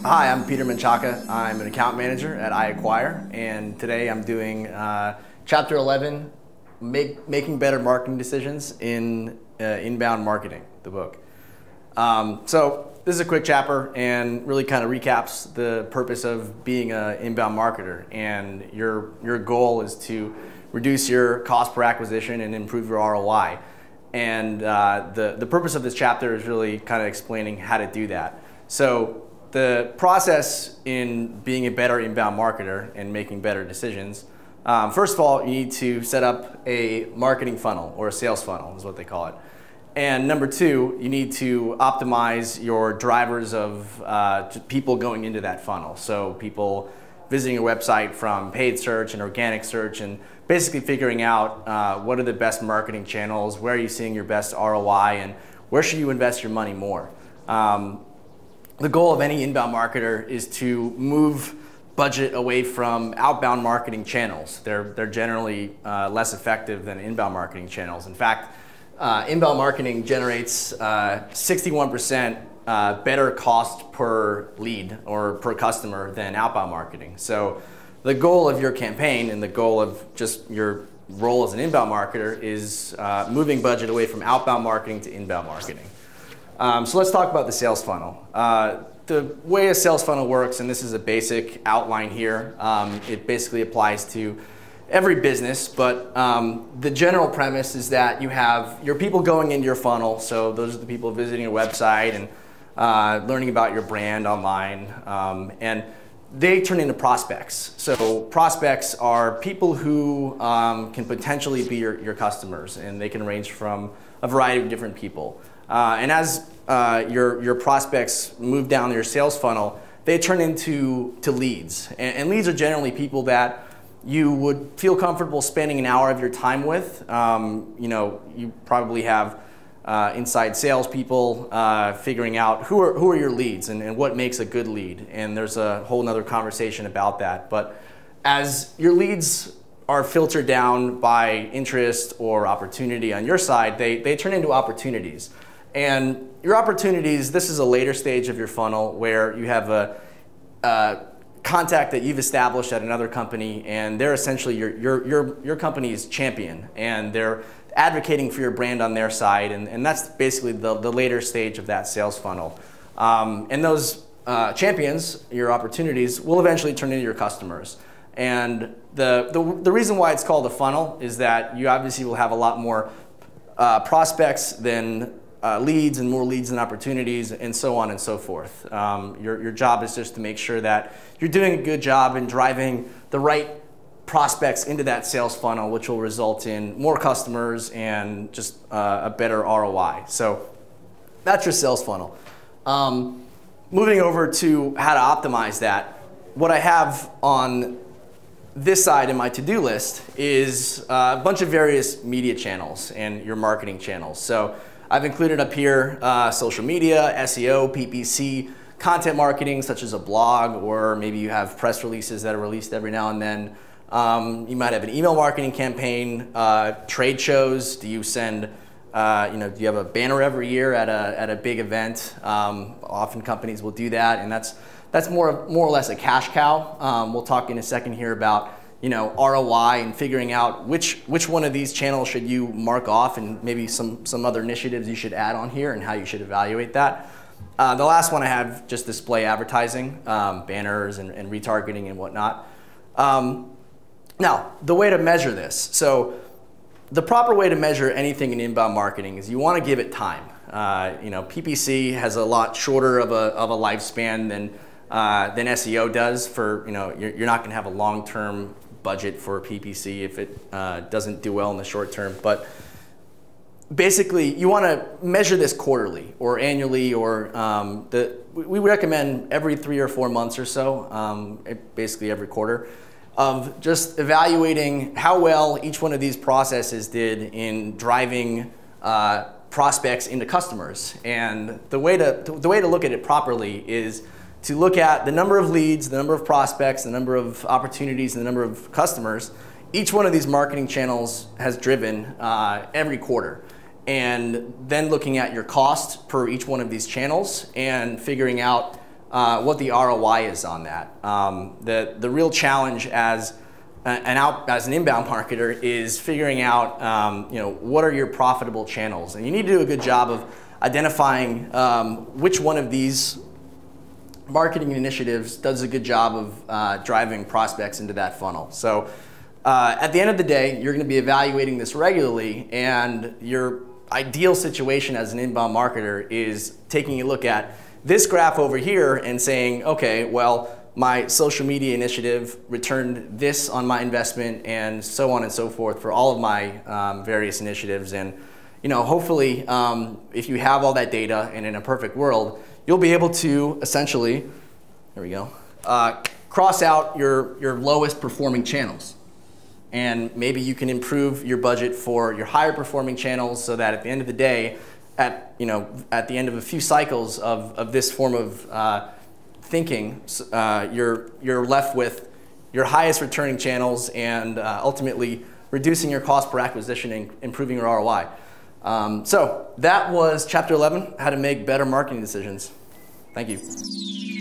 Hi, I'm Peter Menchaca. I'm an account manager at iAcquire, and today I'm doing Chapter 11, Making Better Marketing Decisions in Inbound Marketing, the book. So this is a quick chapter and really kind of recaps the purpose of being an inbound marketer. And your goal is to reduce your cost per acquisition and improve your ROI. And the purpose of this chapter is really kind of explaining how to do that. So the process in being a better inbound marketer and making better decisions, first of all, you need to set up a marketing funnel, or a sales funnel is what they call it. And number two, you need to optimize your drivers of people going into that funnel. So people visiting your website from paid search and organic search, and basically figuring out what are the best marketing channels, where are you seeing your best ROI, and where should you invest your money more. The goal of any inbound marketer is to move budget away from outbound marketing channels. They're generally less effective than inbound marketing channels. In fact, inbound marketing generates 61% better cost per lead or per customer than outbound marketing. So the goal of your campaign and the goal of just your role as an inbound marketer is moving budget away from outbound marketing to inbound marketing. So let's talk about the sales funnel. The way a sales funnel works, and this is a basic outline here, it basically applies to every business, but the general premise is that you have your people going into your funnel. So those are the people visiting your website and learning about your brand online, and they turn into prospects. So prospects are people who can potentially be your customers, and they can range from a variety of different people. And as your prospects move down your sales funnel, they turn into leads. And leads are generally people that you would feel comfortable spending an hour of your time with. You probably have inside salespeople figuring out who are your leads and what makes a good lead. And there's a whole nother conversation about that. But as your leads are filtered down by interest or opportunity on your side, they turn into opportunities. And your opportunities, this is a later stage of your funnel where you have a contact that you've established at another company, and they're essentially your company's champion, and they're advocating for your brand on their side, and that's basically the later stage of that sales funnel. And those champions, your opportunities, will eventually turn into your customers. And the reason why it's called a funnel is that you obviously will have a lot more prospects than leads, and more leads than opportunities, and so on and so forth. Your job is just to make sure that you're doing a good job in driving the right prospects into that sales funnel, which will result in more customers and just a better ROI. So that's your sales funnel. Moving over to how to optimize that, what I have on this side in my to-do list is a bunch of various media channels and your marketing channels. So I've included up here social media, SEO, PPC, content marketing such as a blog, or maybe you have press releases that are released every now and then. You might have an email marketing campaign, trade shows. Do you send, do you have a banner every year at a big event? Often companies will do that, and that's more or less a cash cow. We'll talk in a second here about ROI and figuring out which one of these channels should you mark off, and maybe some other initiatives you should add on here and how you should evaluate that. The last one I have, just display advertising, banners and retargeting and whatnot. Now, the way to measure this. So the proper way to measure anything in inbound marketing is you want to give it time. PPC has a lot shorter of a lifespan than SEO does. For you're not going to have a long-term budget for PPC if it doesn't do well in the short term. But basically, you want to measure this quarterly or annually, or we recommend every 3 or 4 months or so, basically every quarter, of just evaluating how well each one of these processes did in driving prospects into customers. And the way to look at it properly is to look at the number of leads, the number of prospects, the number of opportunities, and the number of customers each one of these marketing channels has driven every quarter. And then looking at your cost per each one of these channels and figuring out what the ROI is on that. The real challenge as an inbound marketer is figuring out what are your profitable channels, and you need to do a good job of identifying which one of these marketing initiatives does a good job of driving prospects into that funnel. So at the end of the day, you're going to be evaluating this regularly, and your ideal situation as an inbound marketer is taking a look at this graph over here and saying, okay, well, my social media initiative returned this on my investment, and so on and so forth for all of my various initiatives. And hopefully, if you have all that data, and in a perfect world, you'll be able to essentially, there we go, cross out your lowest performing channels. And maybe you can improve your budget for your higher performing channels, so that at the end of the day, at the end of a few cycles of this form of thinking, you're left with your highest returning channels, and ultimately reducing your cost per acquisition and improving your ROI. So that was Chapter 11, how to make better marketing decisions. Thank you.